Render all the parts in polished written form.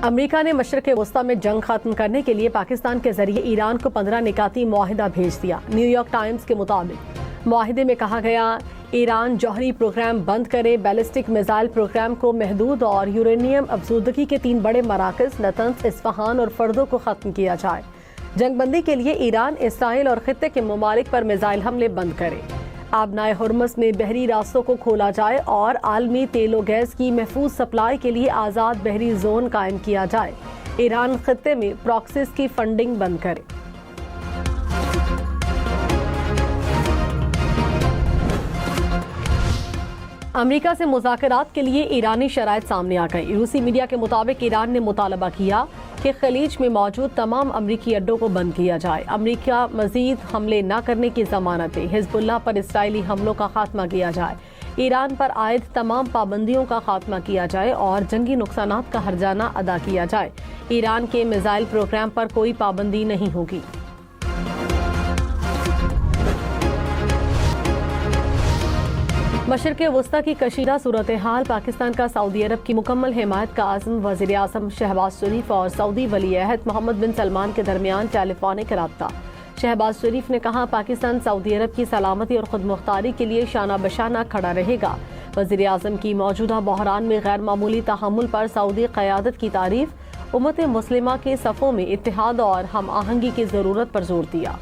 America ने मशरिक़ वस्ता में जंग खत्म करने के लिए पाकिस्तान के जरिए ईरान को 15 निकाती मुआहिदा भेज दिया। न्यूयॉर्क टाइम्स के मुताबिक मुआहिदे में कहा गया, ईरान जौहरी प्रोग्राम बंद करे, बैलिस्टिक मिसाइल प्रोग्राम को महदूद और यूरेनियम अफजूदगी के 3 बड़े मराकज़ नतंज, इस्फहान और फर्दो को ख़त्म किया जाए। जंगबंदी के लिए ईरान, इसराइल और खित्ते के ममालिक पर मिसाइल हमले बंद करे। आबनाए हुर्मुज़ में बहरी रास्तों को खोला जाए और आलमी तेल और गैस की महफूज सप्लाई के लिए आज़ाद बहरी जोन कायम किया जाए। ईरान खित्ते में प्रॉक्सीज की फंडिंग बंद करे। अमेरिका से मुज़ाकरात के लिए ईरानी शराइत सामने आ गई। रूसी मीडिया के मुताबिक ईरान ने मुतालबा किया कि खलीज में मौजूद तमाम अमरीकी अड्डों को बंद किया जाए। अमरीका मजीद हमले न करने की जमानत दे। हिजबुल्लाह पर इसराइली हमलों का खात्मा किया जाए। ईरान पर आयद तमाम पाबंदियों का खात्मा किया जाए और जंगी नुकसानात का हर्जाना अदा किया जाए। ईरान के मिसाइल प्रोग्राम पर कोई पाबंदी नहीं होगी। मशरिक़ वस्ता की कशीदा सूरत हाल, पाकिस्तान का सऊदी अरब की मुकम्मल हिमायत का आज़म वज़ीर आज़म शहबाज शरीफ और सऊदी वली अहद मोहम्मद बिन सलमान के दरमियान टेलीफोनिक रब्ता। शहबाज शरीफ ने कहा, पाकिस्तान सऊदी अरब की सलामती और खुद मुख्तारी के लिए शाना बशाना खड़ा रहेगा। वज़ीर आज़म की मौजूदा बहरान में गैर मामूली तहम्मुल पर सऊदी क़यादत की तारीफ, उम्मत मुस्लिमा के सफ़ों में इत्तेहाद और हम आहंगी की ज़रूरत पर जोर दिया।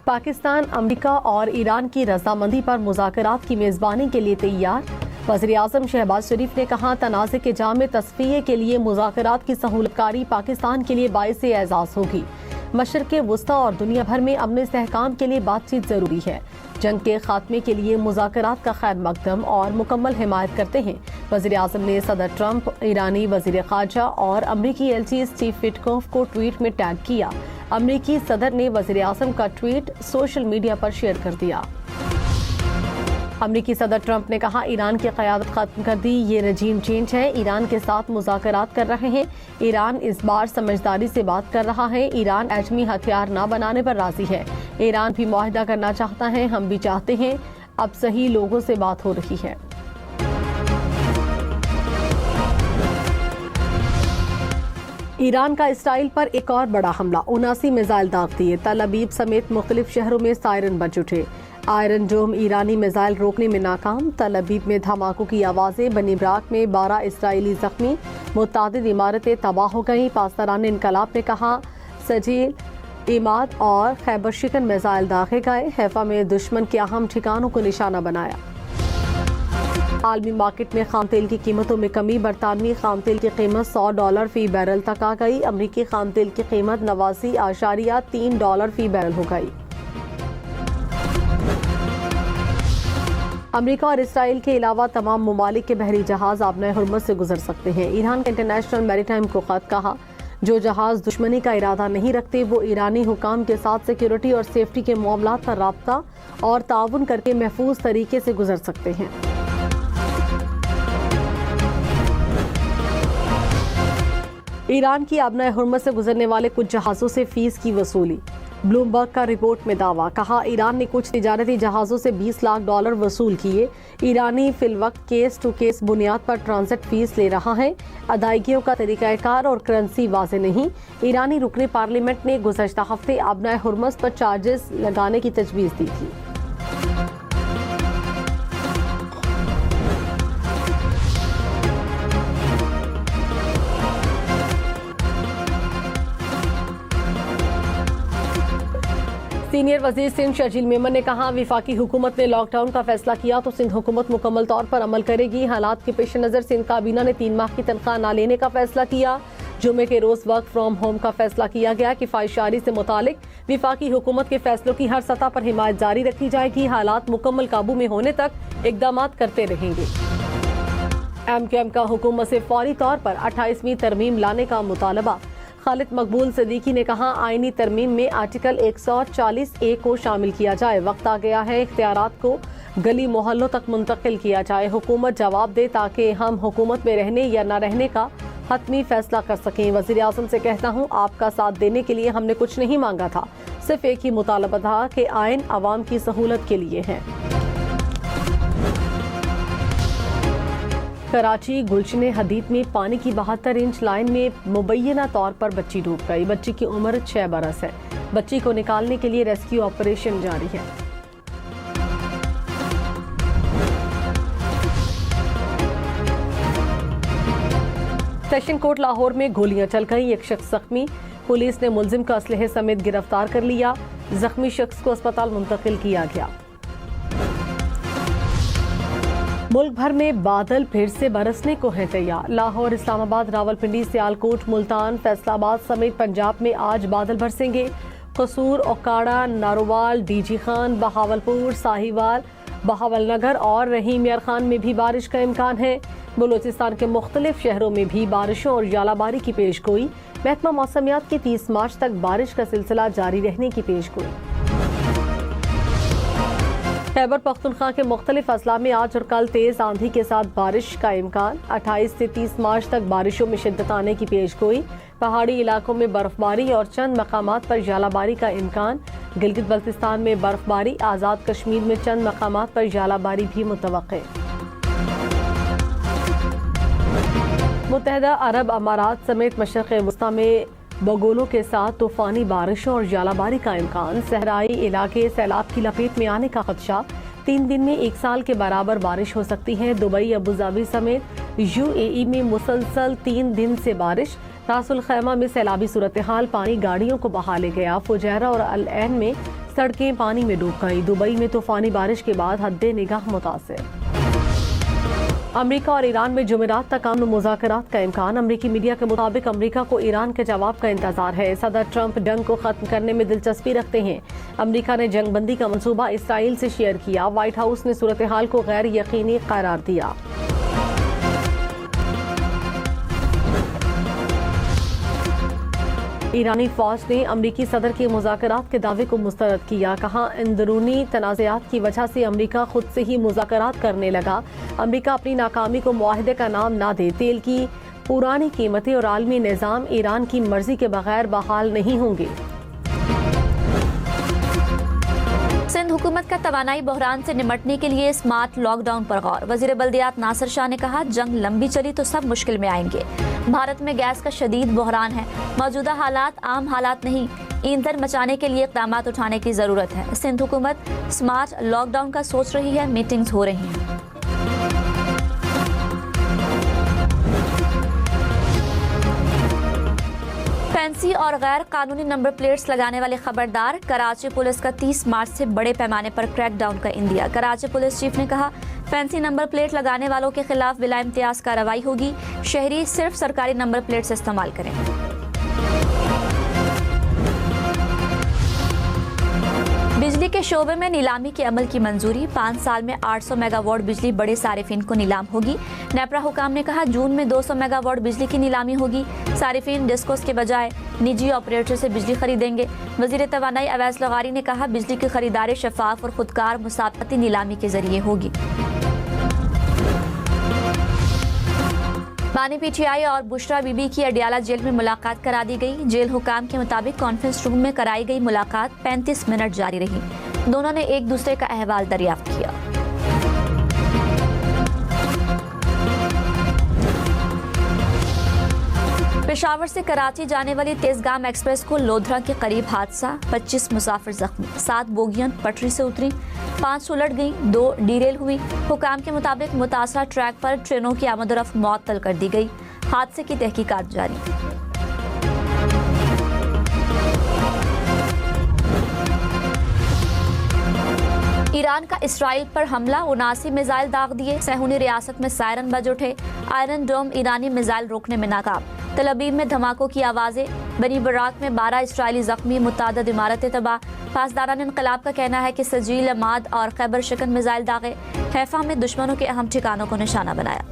पाकिस्तान अमेरिका और ईरान की रजामंदी पर मुज़ाकरात की मेज़बानी के लिए तैयार। वज़ीर आज़म शहबाज शरीफ ने कहा, तनाज़े के जामे तस्फ़िये के लिए मुज़ाकरात की सहूलतकारी पाकिस्तान के लिए बाइस एज़ाज़ होगी। मशरिक़ वस्ता और दुनिया भर में अमन इस्तेहकाम के लिए बातचीत ज़रूरी है। जंग के खात्मे के लिए मुज़ाकरात का खैर मकदम और मुकम्मल हिमायत करते हैं। वज़ीर आज़म ने सदर ट्रंप, ईरानी वज़ीर ख़ारजा और अमरीकी एलची स्टीव विटकोफ को ट्वीट में टैग किया। अमरीकी सदर ने वज़ीर आज़म का ट्वीट सोशल मीडिया पर शेयर कर दिया। अमरीकी सदर ट्रंप ने कहा, ईरान की क़यादत खत्म कर दी, ये रजीम चेंज है। ईरान के साथ मुज़ाकरात कर रहे हैं। ईरान इस बार समझदारी से बात कर रहा है। ईरान एटमी हथियार न बनाने पर राजी है। ईरान भी मुआहिदा करना चाहता है, हम भी चाहते हैं। अब सही लोगों से बात हो रही है। ईरान का इसराइल पर एक और बड़ा हमला, 79 मिसाइल दाग दिए। तल अबीब समेत मुख्तलिफ शहरों में सायरन बज उठे। आयरन डोम ईरानी मिसाइल रोकने में नाकाम। तल अबीब में धमाकों की आवाज़ें, बनी ब्राक में 12 इसराइली जख्मी, मुतादिद इमारतें तबाह हो गईं। पासदारान इनकलाब ने कहा, सजील, इमाद और खैबर शिकन मिसाइल दागे गए। हैफा में दुश्मन के अहम ठिकानों को निशाना बनाया। आलमी मार्केट में खाम तेल की कीमतों में कमी। बरतानवी खाम तेल की कीमत $100 फी बैरल तक आ गई। अमरीकी खाम तेल की कीमत $89.3 फी बैरल हो गई। अमेरिका और इसराइल के अलावा तमाम ममालिक के बहरी जहाज आबनाए हुर्मुज़ से गुजर सकते हैं। ईरान के इंटरनेशनल मैरीटाइम को खत कहा, जो जहाज दुश्मनी का इरादा नहीं रखते वो ईरानी हुकाम के साथ सिक्योरिटी और सेफ्टी के मामलात पर राब्ता और ताउन करके महफूज तरीके से गुजर सकते हैं। ईरान की आबनाए हुर्मुज़ से गुजरने वाले कुछ जहाज़ों से फीस की वसूली। ब्लूमबर्ग का रिपोर्ट में दावा, कहा ईरान ने कुछ तिजारती जहाज़ों से $20 लाख वसूल किए। ईरानी फिलवक्त केस टू केस बुनियाद पर ट्रांजिट फीस ले रहा है। अदायगियों का तरीक़ाकार और करेंसी वाज़े नहीं। ईरानी रुकने पार्लियामेंट ने गुज़श्ता हफ्ते आबनाए हुर्मुज़ पर चार्जेस लगाने की तजवीज़ दी थी। सीनियर वजीर सिंध शर्जील मेमन ने कहा, विफाकी हुकूमत ने लॉकडाउन का फैसला किया तो सिंध हुकूमत मुकम्मल तौर पर अमल करेगी। हालात के पेश नज़र सिंध काबीना ने 3 माह की तनख्वाह न लेने का फैसला किया। जुमे के रोज वर्क फ्रॉम होम का फैसला किया गया। किफायतशारी से मुतालिक विफाकी हुकूमत के फैसलों की हर सतह पर हिमायत जारी रखी जाएगी। हालात मुकम्मल काबू में होने तक इकदाम करते रहेंगे। MQM का हुकूमत से फौरी तौर पर 28वीं तरमीम लाने का मुतालबा। खालिद मकबूल सिद्दीकी ने कहा, आईनी तरमीम में आर्टिकल 140A को शामिल किया जाए। वक्त आ गया है इख्तियारात को गली मोहल्लों तक मुंतकिल किया जाए। हुकूमत जवाब दे ताकि हम हुकूमत में रहने या न रहने का हतमी फैसला कर सकें। वज़ीर आज़म से कहता हूँ, आपका साथ देने के लिए हमने कुछ नहीं मांगा था, सिर्फ एक ही मुतालबा था कि आइन अवाम की सहूलत के लिए है। कराची गुलशन हदीद में पानी की 72 इंच लाइन में मुबैना तौर पर बच्ची डूब गई। बच्ची की उम्र 6 बरस है। बच्ची को निकालने के लिए रेस्क्यू ऑपरेशन जारी है। सेशन कोर्ट लाहौर में गोलियां चल गई, एक शख्स जख्मी। पुलिस ने मुलजिम का असलहे समेत गिरफ्तार कर लिया। जख्मी शख्स को अस्पताल मुंतकिल किया गया। मुल्क भर में बादल फिर से बरसने को हैं तैयार। लाहौर, इस्लामाबाद, रावलपिंडी, सियालकोट, मुल्तान, फैसलाबाद समेत पंजाब में आज बादल बरसेंगे। कसूर, ओकाड़ा, नारोवाल, डीजी खान, बहावलपुर, साहिवाल, बहावलनगर और रहीम यार खान में भी बारिश का इम्कान है। बलूचिस्तान के मुख्तलिफ शहरों में भी बारिशों और जालाबारी की पेशगोई। महकमा मौसमियात की 30 मार्च तक बारिश का सिलसिला जारी रहने की पेशगोई। खैबर पख्तूनख्वा के मुख्तलिफ अजला में आज और कल तेज आंधी के साथ बारिश का इम्कान। 28 से 30 मार्च तक बारिशों में शिद्दत आने की पेशगोई। पहाड़ी इलाकों में बर्फबारी और चंद मकामात पर जालाबारी का इम्कान। गिलगित बल्तिस्तान में बर्फबारी, आज़ाद कश्मीर में चंद मकामात पर जालाबारी भी मुतवक्के। मुत्तहदा अरब अमारात समेत मशरक़ वस्ता में बगोलों के साथ तूफानी बारिशों और जालाबारी का इम्कान। सहराई इलाके सैलाब की लपेट में आने का खदशा। 3 दिन में 1 साल के बराबर बारिश हो सकती है। दुबई, अबूधाबी समेत UAE में मुसलसल 3 दिन से बारिश। रासुल खैमा में सैलाबी सूरत हाल, पानी गाड़ियों को बहा ले गया। फुजैरा और अल ऐन में सड़कें पानी में डूब गई। दुबई में तूफानी बारिश के बाद हद्दे निगाह मुतासिर। अमेरिका और ईरान में जुमेरात तक अमन मुज़ाकरात का इम्कान। अमेरिकी मीडिया के मुताबिक अमेरिका को ईरान के जवाब का इंतजार है। सदर ट्रंप जंग को खत्म करने में दिलचस्पी रखते हैं। अमेरिका ने जंगबंदी का मंसूबा इसराइल से शेयर किया। व्हाइट हाउस ने सूरत हाल को गैर यकीनी करार दिया। ईरानी फौज ने अमरीकी सदर के मुज़ाकरात के दावे को मुस्तरद किया। कहा, अंदरूनी तनाज़ात की वजह से अमरीका खुद से ही मुज़ाकरात करने लगा। अमरीका अपनी नाकामी को मुआहदे का नाम ना दे। तेल की पुरानी कीमतें और आलमी निज़ाम ईरान की मर्जी के बगैर बहाल नहीं होंगे। सिंध हुकूमत का तवानाई बहरान से निमटने के लिए स्मार्ट लॉकडाउन पर गौर। वजीर बल्दियात नासिर शाह ने कहा, जंग लंबी चली तो सब मुश्किल में आएंगे। भारत में गैस का शदीद बहरान है। मौजूदा हालात आम हालात नहीं, ईंधन बचाने के लिए इक़दाम उठाने की ज़रूरत है। सिंध हुकूमत स्मार्ट लॉकडाउन का सोच रही है, मीटिंग्स हो रही हैं। फैंसी और गैर कानूनी नंबर प्लेट्स लगाने वाले खबरदार। कराची पुलिस का 30 मार्च से बड़े पैमाने पर क्रैकडाउन का इंदिया। कराची पुलिस चीफ ने कहा, फैंसी नंबर प्लेट लगाने वालों के खिलाफ बिला इम्तियाज कार्रवाई होगी। शहरी सिर्फ सरकारी नंबर प्लेट्स इस्तेमाल करें। बिजली के शोबे में नीलामी के अमल की मंजूरी। 5 साल में 800 मेगावाट बिजली बड़े सारिफिन को नीलाम होगी। नेपरा हुकाम ने कहा, जून में 200 मेगावाट बिजली की नीलामी होगी। सारिफिन डिस्कोस के बजाय निजी ऑपरेटर से बिजली खरीदेंगे। वजीर तवानाई अवैस लगारी ने कहा, बिजली की खरीदारी शफाफ और खुदकार मुसाबकती नीलामी के जरिए होगी। बानी PTI और बुशरा बीबी की अडियाला जेल में मुलाकात करा दी गई। जेल हुकाम के मुताबिक कॉन्फ्रेंस रूम में कराई गई मुलाकात 35 मिनट जारी रही। दोनों ने एक दूसरे का अहवाल दरियाफ्त किया। पेशावर से कराची जाने वाली तेजगाम एक्सप्रेस को लोधरा के करीब हादसा। 25 मुसाफिर जख्मी। 7 बोगियां पटरी से उतरी, 5 उलट गई, 2 डीरेल हुई। हुकाम के मुताबिक मुतासरा ट्रैक पर ट्रेनों की आमद-ओ-रफ्त मुअत्तल कर दी गई। हादसे की तहकीकात जारी। ईरान का इसराइल पर हमला। 79 मिसाइल दाग दिए। सहूनी रियासत में सायरन बज उठे। आयरन डोम ईरानी मिसाइल रोकने में नाकाम। तल अवीव में धमाकों की आवाजें। बनी बराक में 12 इसराइली जख्मी। मुतादद इमारतें तबाह। पासदारान इनकलाब का कहना है कि सजील, अमाद और खैबर शिकन मिसाइल दागे। हैफा में दुश्मनों के अहम ठिकानों को निशाना बनाया।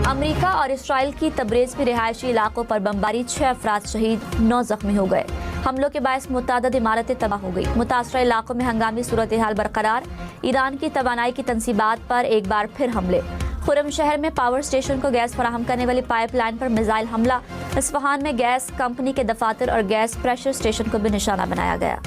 अमेरिका और इसराइल की तबरेज में रिहायशी इलाकों पर बमबारी। 6 अफराद शहीद, 9 जख्मी हो गए। हमलों के बायस मुतादद इमारतें तबाह हो गई। मुतासरा इलाकों में हंगामी सूरत हाल बरकरार। ईरान की तवानाई की तंसीबात पर एक बार फिर हमले। खुरम शहर में पावर स्टेशन को गैस फराहम करने वाली पाइपलाइन पर मिसाइल हमला। इस्फहान में गैस कंपनी के दफातर और गैस प्रेशर स्टेशन को भी निशाना बनाया गया।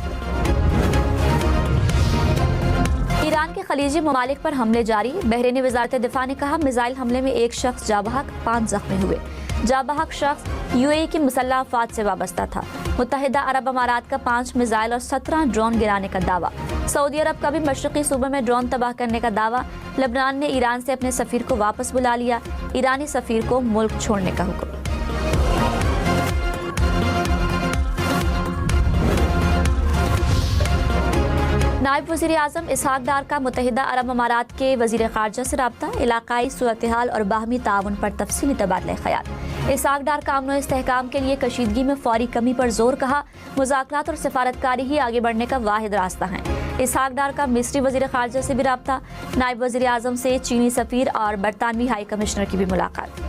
ईरान के खलीजी ममालिक पर हमले जारी। बहरीनी वजारत दिफा ने कहा मिसाइल हमले में एक शख्स जाँ बहक, 5 जख्मी हुए। जाँ बहक शख्स यूएई की मुसल्लह अफवाज से वाबस्ता था। मुत्तहिदा अरब अमारात का 5 मिसाइल और 17 ड्रोन गिराने का दावा। सऊदी अरब का भी मशरक़ी सूबे में ड्रोन तबाह करने का दावा। लेबनान ने ईरान से अपने सफ़ीर को वापस बुला लिया। ईरानी सफ़ीर को मुल्क छोड़ने का हुक्म। नायब वज़ीर आज़म इसहाक डार का मुत्तहिदा अरब अमारात के वज़ीर ख़ारजा से रब्ता। इलाक़ाई सूरत-ए-हाल और बाहमी ताउन पर तफ़सीली तबादला ख़याल। इसहाक डार का अमन और इस्तेहकाम के लिए कशीदगी में फौरी कमी पर जोर कहा। मुज़ाकरात और सिफारतकारी ही आगे बढ़ने का वाहिद रास्ता है। इसहाक डार का मिस्री वज़ीर ख़ारजा से भी रब्ता। नायब वज़ीर आज़म से चीनी सफ़ीर और बरतानवी हाई कमिश्नर की भी मुलाकात।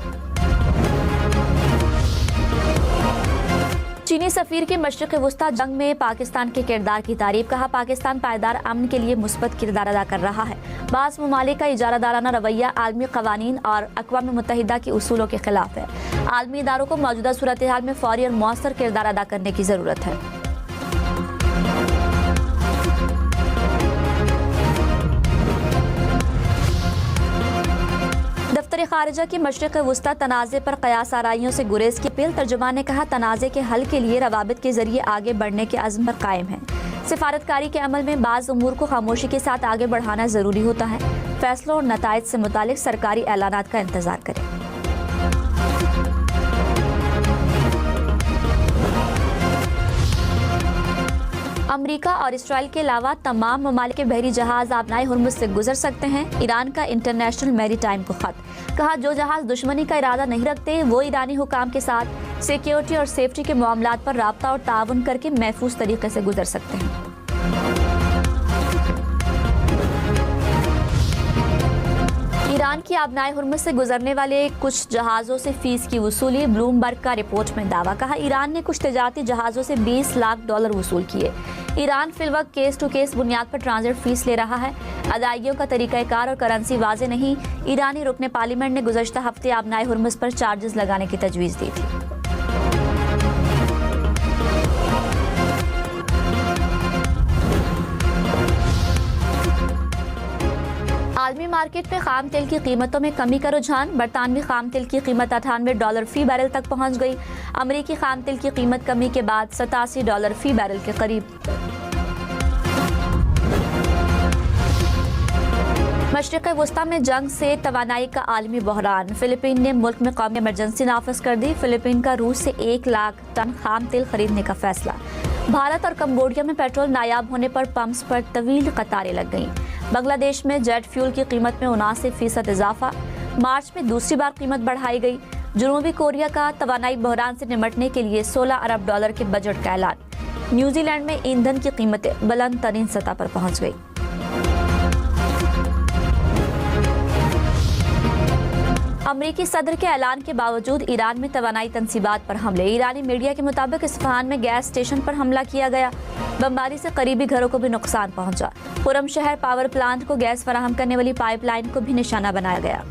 चीनी सफ़ीर के मशरिक़ वस्ता जंग में पाकिस्तान के किरदार की तारीफ। कहा पाकिस्तान पायदार अमन के लिए मुस्बत किरदार अदा कर रहा है। बाज़ ममालिक का इजारादाराना रवैया आलमी क़वानीन और अक़वाम मुत्तहिदा के उसूलों के खिलाफ है। आलमी इदारों को मौजूदा सूरत हाल में फौरी और मौसर किरदार अदा करने की ज़रूरत है। दफ्तर खारिजा की मशरिक़ वस्ता तनाज़े पर क़यास आराइयों से गुरेज की अपील। तर्जुमान ने कहा तनाज़े के हल के लिए रवाबित के जरिए आगे बढ़ने के अज़्म पर कायम है। सिफारतकारी के अमल में बाज़ उमूर को खामोशी के साथ आगे बढ़ाना ज़रूरी होता है। फैसलों और नताइज से मुतालिक सरकारी ऐलानात का इंतज़ार करें। अमेरिका और इसराइल के अलावा तमाम ममालिक के बहरी जहाज आबनाए हुर्मुज़ से गुजर सकते हैं। ईरान का इंटरनेशनल मैरी टाइम को खत। कहा जो जहाज दुश्मनी का इरादा नहीं रखते वो ईरानी हुकाम के साथ सिक्योरिटी और सेफ्टी के मामलात पर राब्ता और ताउन करके महफूज तरीके से गुजर सकते हैं। ईरान की आबनाए हुर्मुज़ से गुजरने वाले कुछ जहाज़ों से फीस की वसूली। ब्लूमबर्ग का रिपोर्ट में दावा। कहा ईरान ने कुछ तजारती जहाज़ों से $20 लाख वसूल किए। ईरान फिलवक्त केस टू केस बुनियाद पर ट्रांजिट फीस ले रहा है। अदायगियों का तरीक़ाकार और करेंसी वाज़े नहीं। ईरानी रुकने पार्लियामेंट ने गुज़श्ता हफ्ते आबनाए हुर्मुज़ पर चार्जेस लगाने की तजवीज़ दी थी। आलमी मार्केट में खाम तेल की कीमतों में कमी का रुझान। बरतानवी खाम तेल की कीमत $98 फी बैरल तक पहुंच गई। अमरीकी खाम तेल की कीमत कमी के बाद $87 फी बैरल के करीब। मशरिक़ वस्ता में जंग से तवानाई का आलमी बहरान। फिलिपीन ने मुल्क में कौमी इमरजेंसी नाफिज कर दी। फिलिपीन का रूस से 1 लाख टन खाम तेल खरीदने का फैसला। भारत और कंबोडिया में पेट्रोल नायाब होने पर पंप्स पर तवील कतारें लग गईं। बांग्लादेश में जेट फ्यूल की कीमत में 79% इजाफा। मार्च में दूसरी बार कीमत बढ़ाई गई। जनूबी कोरिया का तवानाई बहरान से निमटने के लिए $16 अरब के बजट का ऐलान। न्यूजीलैंड में ईंधन की कीमतें बुलंद तरीन सतह पर पहुंच गई। अमरीकी सदर के ऐलान के बावजूद ईरान में तवानाई तंसीबात पर हमले। ईरानी मीडिया के मुताबिक इस्फहान में गैस स्टेशन पर हमला किया गया। बमबारी से करीबी घरों को भी नुकसान पहुंचा। खुरम शहर पावर प्लांट को गैस फराहम करने वाली पाइपलाइन को भी निशाना बनाया गया।